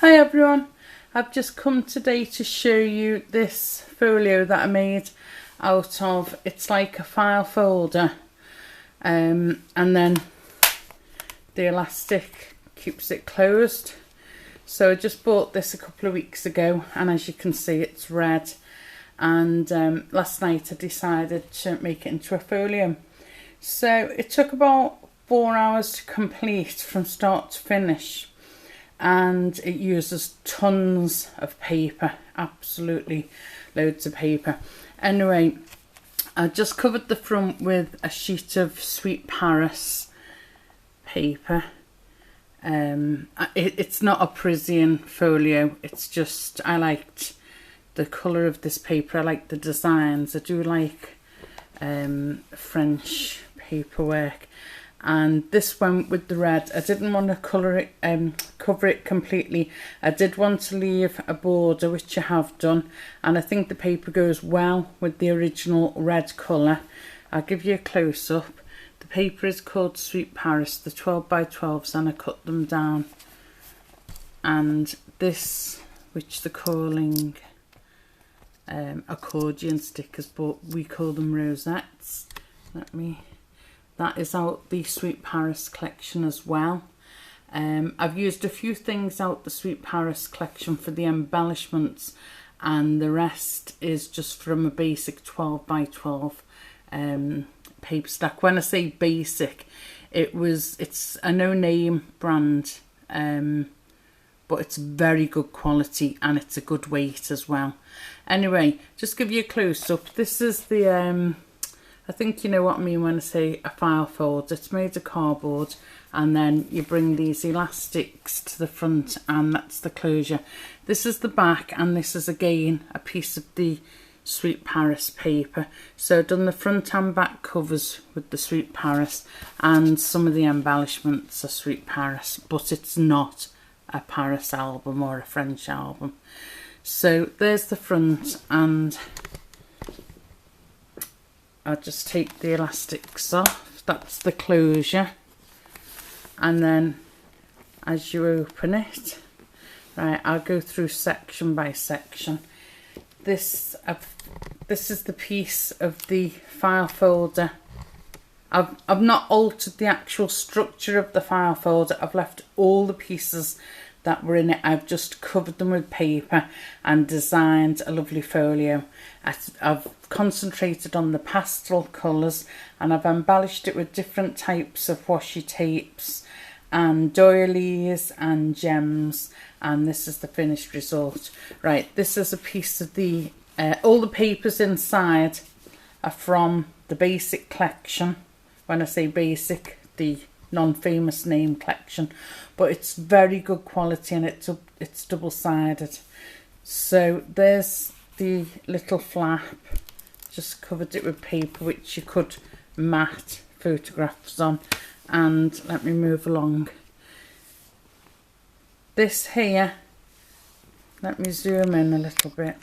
Hi everyone, I've just come today to show you this folio that I made out of, it's like a file folder, and then the elastic keeps it closed. So I just bought this a couple of weeks ago, and as you can see it's red, and last night I decided to make it into a folio. So it took about 4 hours to complete from start to finish. And it uses tons of paper, absolutely loads of paper. Anyway, I just covered the front with a sheet of Sweet Paris paper. It's not a Parisian folio, it's just, I liked the colour of this paper, I like the designs, I do like French paperwork. And this one with the red, I didn't want to cover it completely. I did want to leave a border, which I have done, and I think the paper goes well with the original red colour. I'll give you a close-up. The paper is called Sweet Paris, the 12 by 12s, and I cut them down. And this, which they're calling accordion stickers, but we call them rosettes. That is out the Sweet Paris collection as well. I've used a few things out the Sweet Paris collection for the embellishments, and the rest is just from a basic 12 by 12 paper stack. When I say basic, it's a no-name brand, but it's very good quality and it's a good weight as well. Anyway, just give you a close-up. This is the I think you know what I mean when I say a file folder. It's made of cardboard, and then you bring these elastics to the front, and that's the closure. This is the back, and this is again a piece of the Sweet Paris paper. So I've done the front and back covers with the Sweet Paris, and some of the embellishments are Sweet Paris, but it's not a Paris album or a French album. So there's the front, and I'll just take the elastics off. That's the closure, and then as you open it, right, I'll go through section by section. This is the piece of the file folder. I've not altered the actual structure of the file folder. I've left all the pieces that were in it. I've just covered them with paper and designed a lovely folio. I've concentrated on the pastel colours, and I've embellished it with different types of washi tapes and doilies and gems, and this is the finished result. Right, this is a piece of the all the papers inside are from the basic collection. When I say basic, the non-famous name collection, but it's very good quality, and it's double-sided. So there's the little flap, just covered it with paper which you could mat photographs on. And let me move along. This here, let me zoom in a little bit.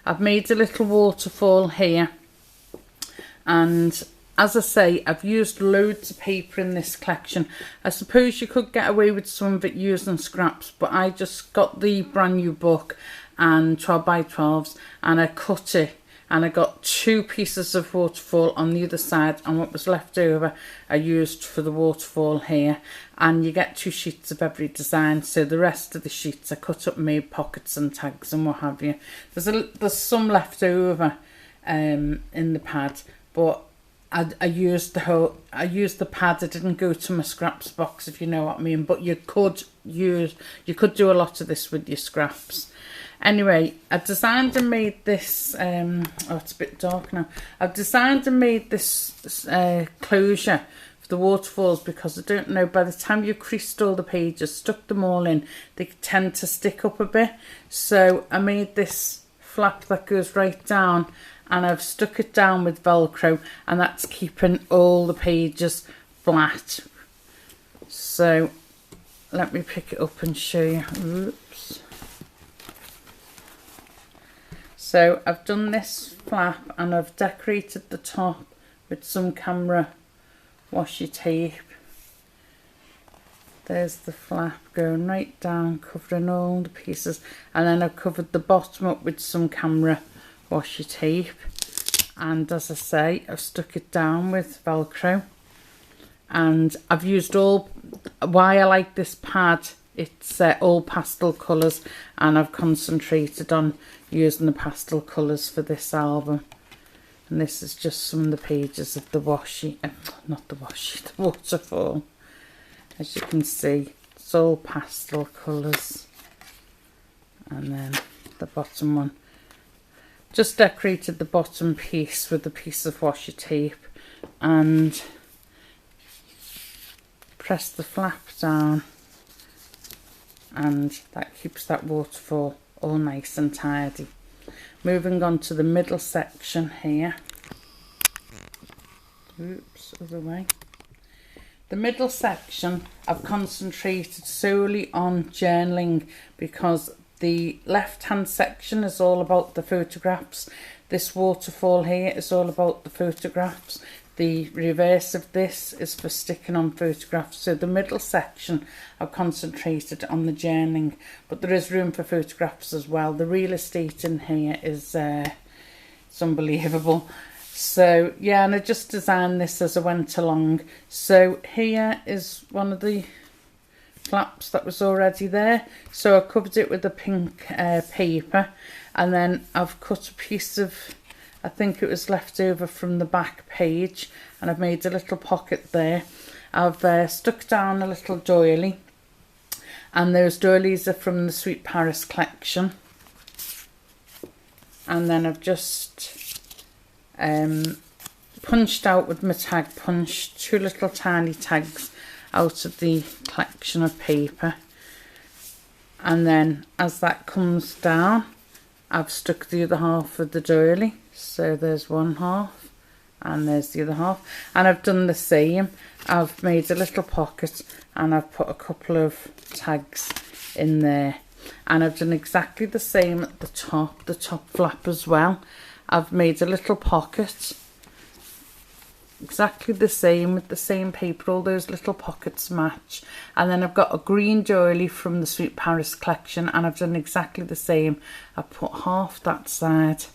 I've made a little waterfall here, and as I say, I've used loads of paper in this collection. I suppose you could get away with some of it using scraps, but I just got the brand new book and 12 by 12s, and I cut it, and I got 2 pieces of waterfall on the other side, and what was left over I used for the waterfall here. And you get 2 sheets of every design, so the rest of the sheets I cut up and made pockets and tags and what have you. There's some left over in the pad, but I used the pad. I didn't go to my scraps box, if you know what I mean, but you could do a lot of this with your scraps. Anyway, I designed and made this oh, it's a bit dark now. I've designed and made this closure for the waterfalls because I don't know, by the time you've creased all the pages, stuck them all in, they tend to stick up a bit. So I made this flap that goes right down, and I've stuck it down with Velcro, and that's keeping all the pages flat. So let me pick it up and show you. Oops. So I've done this flap, and I've decorated the top with some camera washi tape. There's the flap going right down, covering all the pieces. And then I've covered the bottom up with some camera washi tape. And as I say, I've stuck it down with Velcro. And I've used all, why I like this pad, it's all pastel colours. And I've concentrated on using the pastel colours for this album. And this is just some of the pages of the washi, not the washi, the waterfall. As you can see, it's all pastel colours. And then the bottom one. Just decorated the bottom piece with a piece of washi tape and press the flap down, and that keeps that waterfall all nice and tidy. Moving on to the middle section here. Oops, other way. The middle section I've concentrated solely on journaling because the left hand section is all about the photographs. This waterfall here is all about the photographs. The reverse of this is for sticking on photographs. So the middle section I've concentrated on the journaling, but there is room for photographs as well. The real estate in here is it's unbelievable. So yeah, and I just designed this as I went along. So here is one of the flaps that was already there. So I covered it with a pink paper, and then I've cut a piece of, I think it was left over from the back page, and I've made a little pocket there. I've stuck down a little doily, and those doilies are from the Sweet Paris collection. And then I've just punched out with my tag punch 2 little tiny tags out of the collection of paper, and then as that comes down I've stuck the other half of the doily. So there's one half and there's the other half, and I've done the same. I've made a little pocket and I've put a couple of tags in there, and I've done exactly the same at the top flap as well. I've made a little pocket, exactly the same with the same paper, all those little pockets match. And then I've got a green doily from the Sweet Paris collection, and I've done exactly the same. I've put half that side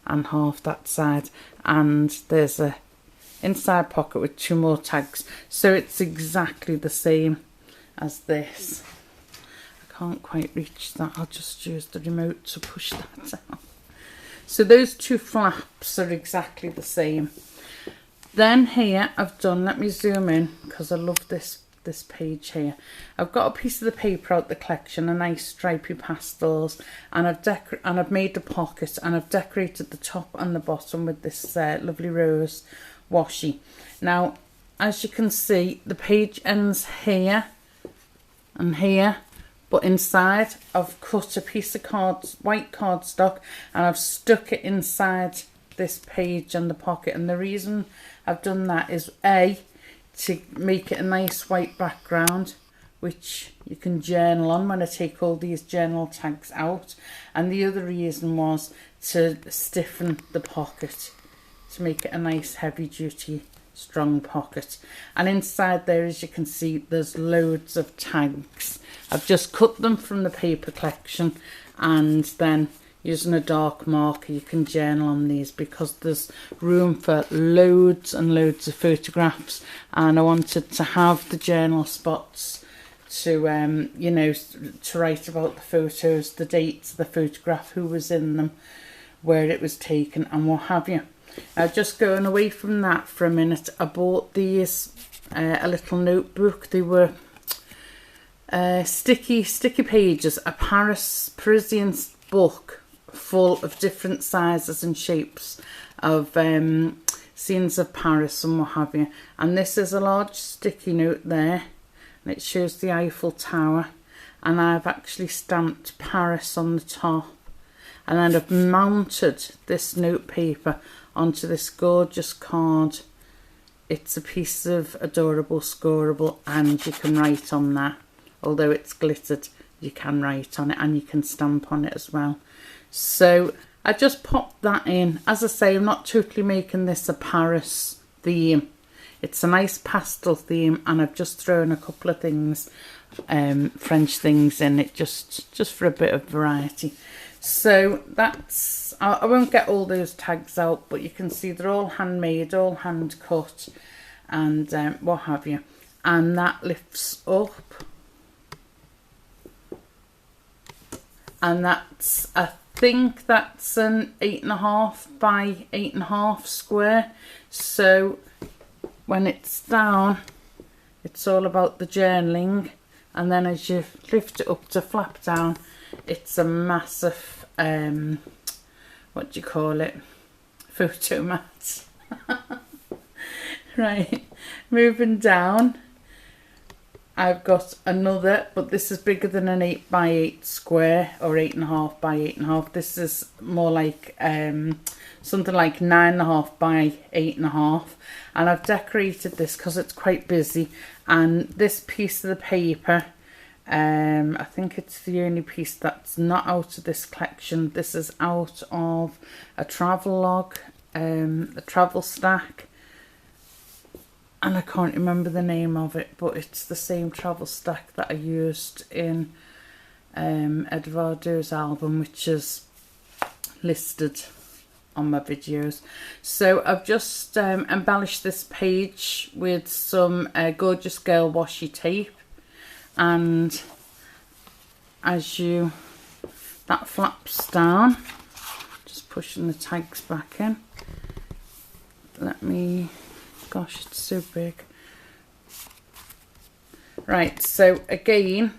and half that side, and there's a inside pocket with 2 more tags. So it's exactly the same as this. I can't quite reach that, I'll just use the remote to push that down. So those 2 flaps are exactly the same. Then here I've done, let me zoom in because I love this page here. I've got a piece of the paper out the collection, a nice stripy pastels, and I've made a pocket, and I've decorated the top and the bottom with this lovely rose washi. Now, as you can see, the page ends here and here. But inside, I've cut a piece of white cardstock, and I've stuck it inside this page and the pocket. And the reason I've done that is A, to make it a nice white background, which you can journal on when I take all these journal tags out. And the other reason was to stiffen the pocket, to make it a nice heavy duty strong pocket. And inside there, as you can see, there's loads of tags. I've just cut them from the paper collection, and then using a dark marker you can journal on these because there's room for loads and loads of photographs, and I wanted to have the journal spots to you know, to write about the photos, the dates, the photograph, who was in them, where it was taken, and what have you. Now, just going away from that for a minute, I bought these a little notebook. They were sticky pages, a Parisian book full of different sizes and shapes of scenes of Paris and what have you. And this is a large sticky note there, and it shows the Eiffel Tower, and I've actually stamped Paris on the top, and then I've mounted this note paper onto this gorgeous card. It's a piece of adorable scoreable, and you can write on that. Although it's glittered, you can write on it, and you can stamp on it as well. So I just popped that in. As I say, I'm not totally making this a Paris theme. It's a nice pastel theme, and I've just thrown a couple of things French things in it, just for a bit of variety. So that's, I won't get all those tags out, but you can see they're all handmade, all hand cut, and what have you. And that lifts up, and that's, I think that's an 8.5 by 8.5 square. So when it's down, it's all about the journaling, and then as you lift it up to flap down, it's a massive, what do you call it, photo mat. Right, moving down, I've got another, but this is bigger than an 8 by 8 square, or 8.5 by 8.5. This is more like something like 9.5 by 8.5, and I've decorated this because it's quite busy. And this piece of the paper, I think it's the only piece that's not out of this collection. This is out of a travel log, a travel stack, and I can't remember the name of it, but it's the same travel stack that I used in Eduardo's album, which is listed on my videos. So I've just embellished this page with some Gorgeous Girl washi tape, and as that flaps down, just pushing the tags back in. Gosh, it's so big. Right, so again,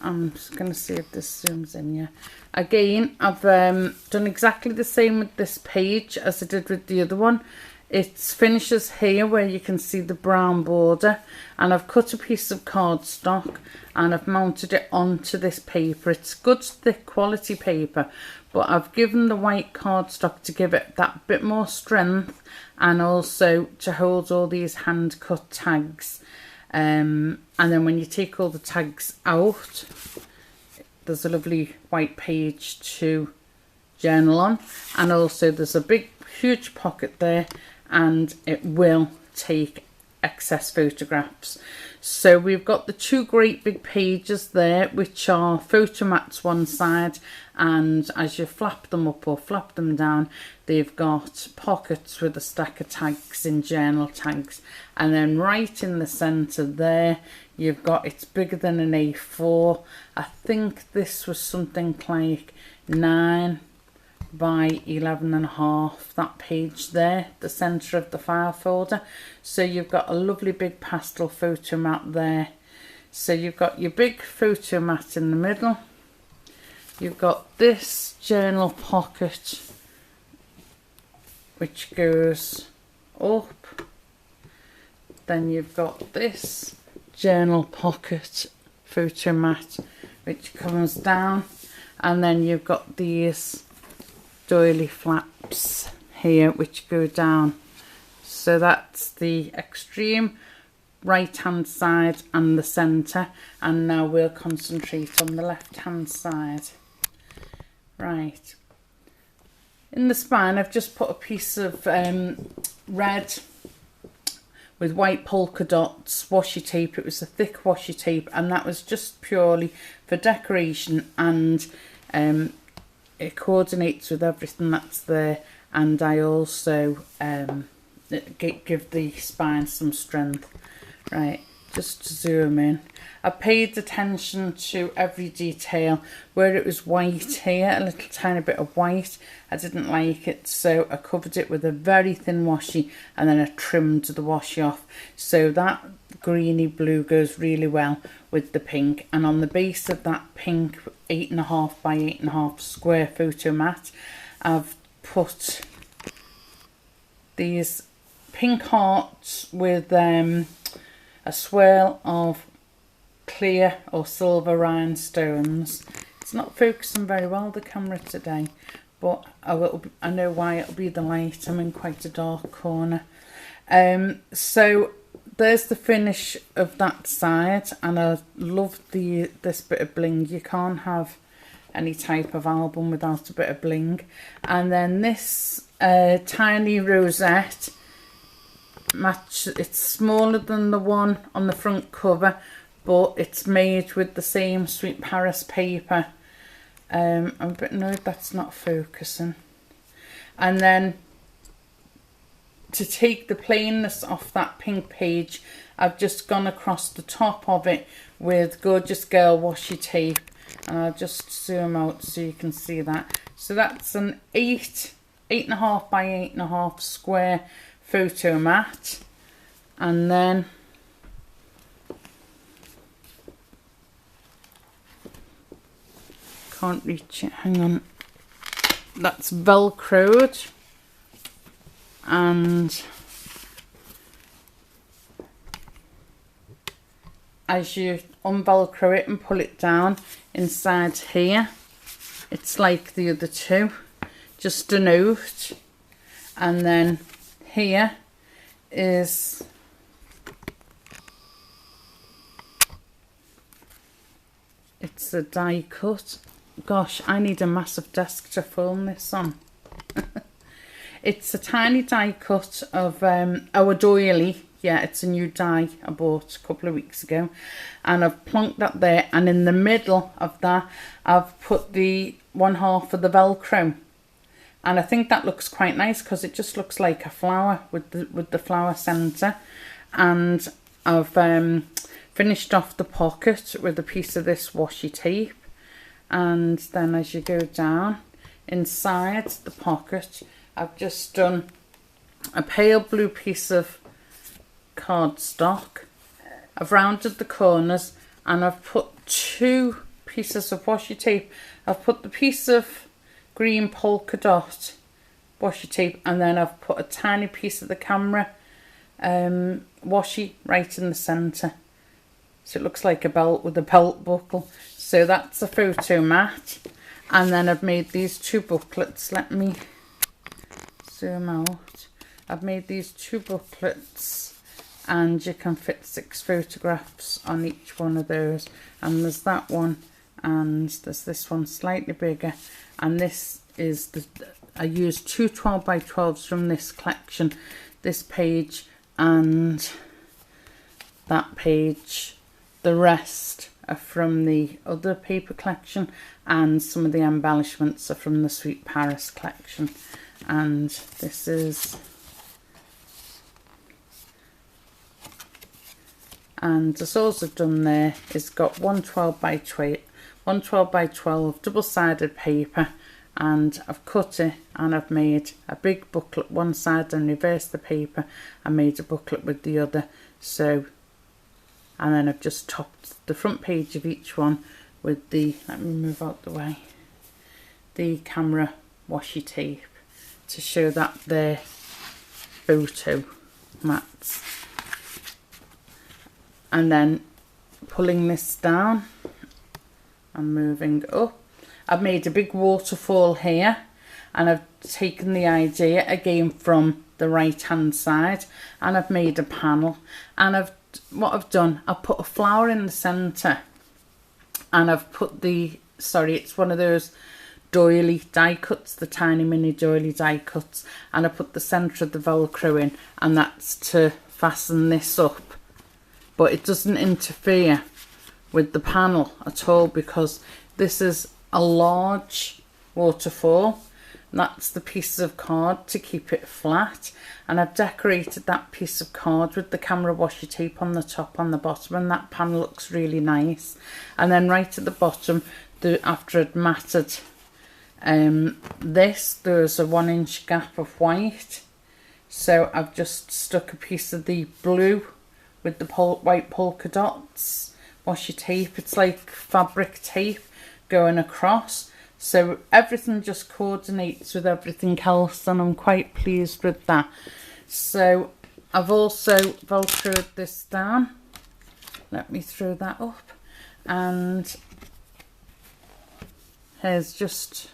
I'm just going to see if this zooms in. Yeah, again, I've done exactly the same with this page as I did with the other one. It finishes here where you can see the brown border, and I've cut a piece of cardstock and I've mounted it onto this paper. It's good thick quality paper, but I've given the white cardstock to give it that bit more strength, and also to hold all these hand cut tags. And then when you take all the tags out, there's a lovely white page to journal on, and also there's a big huge pocket there, and it will take excess photographs. So we've got the two great big pages there, which are photo mats one side, and as you flap them up or flap them down, they've got pockets with a stack of tags in journal tags. And then right in the centre there, you've got, it's bigger than an A4. I think this was something like 9 by 11.5, that page there, the centre of the file folder. So you've got a lovely big pastel photo mat there. So you've got your big photo mat in the middle. You've got this journal pocket which goes up. Then you've got this journal pocket photo mat which comes down, and then you've got these doily flaps here which go down. So that's the extreme right hand side and the centre, and now we'll concentrate on the left hand side. Right, in the spine I've just put a piece of red with white polka dots washi tape. It was a thick washi tape, and that was just purely for decoration, and it coordinates with everything that's there, and I also give the spine some strength. Right, just to zoom in, I paid attention to every detail. Where it was white here, a little tiny bit of white, I didn't like it, so I covered it with a very thin washi, and then I trimmed the washi off. So that greeny blue goes really well with the pink, and on the base of that pink 8.5 by 8.5 square photo mat, I've put these pink hearts with a swirl of clear or silver rhinestones. It's not focusing very well, the camera today, but I know why. It'll be the light. I'm in quite a dark corner. So there's the finish of that side, and I love this bit of bling. You can't have any type of album without a bit of bling. And then this tiny rosette match, it's smaller than the one on the front cover, but it's made with the same Sweet Paris paper. I'm a bit annoyed that's not focusing. And then to take the plainness off that pink page, I've just gone across the top of it with Gorgeous Girl washi tape, and I'll just zoom out so you can see that. So that's an 8.5 by 8.5 square photo mat, and then can't reach it, hang on, that's velcroed, and as you unvelcro it and pull it down inside here, it's like the other two, just a note. And then here is it's a die cut. Gosh, I need a massive desk to film this on. It's a tiny die cut of our doily. Yeah, it's a new die I bought a couple of weeks ago, and I've plonked that there, and in the middle of that I've put the 1/2 of the Velcro, and I think that looks quite nice because it just looks like a flower with the flower centre. And I've finished off the pocket with a piece of this washi tape, and then as you go down inside the pocket, I've just done a pale blue piece of cardstock. I've rounded the corners, and I've put 2 pieces of washi tape. I've put the piece of green polka dot washi tape, and then I've put a tiny piece of the camera washi right in the centre, so it looks like a belt with a belt buckle. So that's a photo mat. And then I've made these 2 booklets. Let me zoom out. I've made these 2 booklets, and you can fit 6 photographs on each one of those. And there's that one, and there's this one slightly bigger, and this is I used 2 12 by 12s from this collection, this page and that page. The rest are from the other paper collection, and some of the embellishments are from the Sweet Paris collection. And this is, and the soles I've done there is got 112 by 12 double-sided paper, and I've cut it, and I've made a big booklet one side and reversed the paper and made a booklet with the other. So, and then I've just topped the front page of each one with the, let me move out the way, the camera washi tape to show that they're photo mats. And then pulling this down and moving up, I've made a big waterfall here, and I've taken the idea again from the right hand side, and I've made a panel, and what I've done, I've put a flower in the centre, and I've put it's one of those doily die cuts, the tiny mini doily die cuts, and I put the centre of the Velcro in, and that's to fasten this up. But it doesn't interfere with the panel at all, because this is a large waterfall. That's the piece of card to keep it flat, and I've decorated that piece of card with the camera washi tape on the top, on the bottom, and that panel looks really nice. And then right at the bottom, after I'd matted there's a 1-inch gap of white, so I've just stuck a piece of the blue with the white polka dots washi tape. It's like fabric tape going across, so everything just coordinates with everything else, and I'm quite pleased with that. So I've also velcroed this down. Let me throw that up, and here's just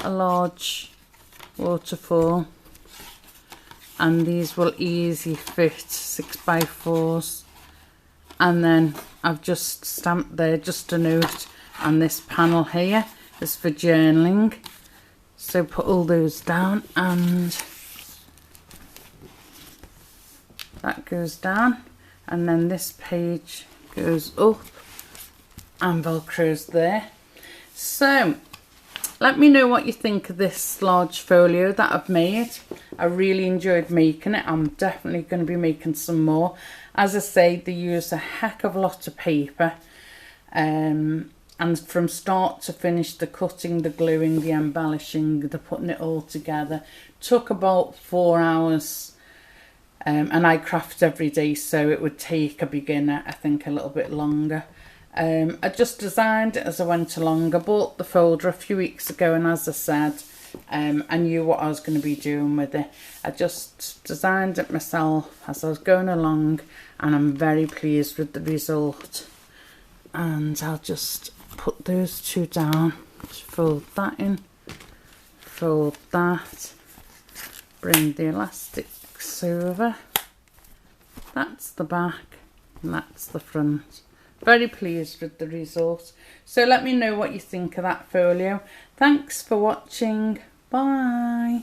a large waterfall, and these will easily fit 6x4s. And then I've just stamped there just a note, and this panel here is for journaling, so put all those down, and that goes down. And then this page goes up and velcros there. So let me know what you think of this large folio that I've made. I really enjoyed making it. I'm definitely going to be making some more. As I say, they use a heck of a lot of paper, and from start to finish, the cutting, the gluing, the embellishing, the putting it all together took about 4 hours. And I craft every day, so it would take a beginner, I think, a little bit longer. I just designed it as I went along. I bought the folder a few weeks ago, and as I said, I knew what I was going to be doing with it. I just designed it myself as I was going along, and I'm very pleased with the result. And I'll just put those two down, just fold that in, fold that, bring the elastics over. That's the back and that's the front. Very pleased with the result. So let me know what you think of that folio. Thanks for watching. Bye.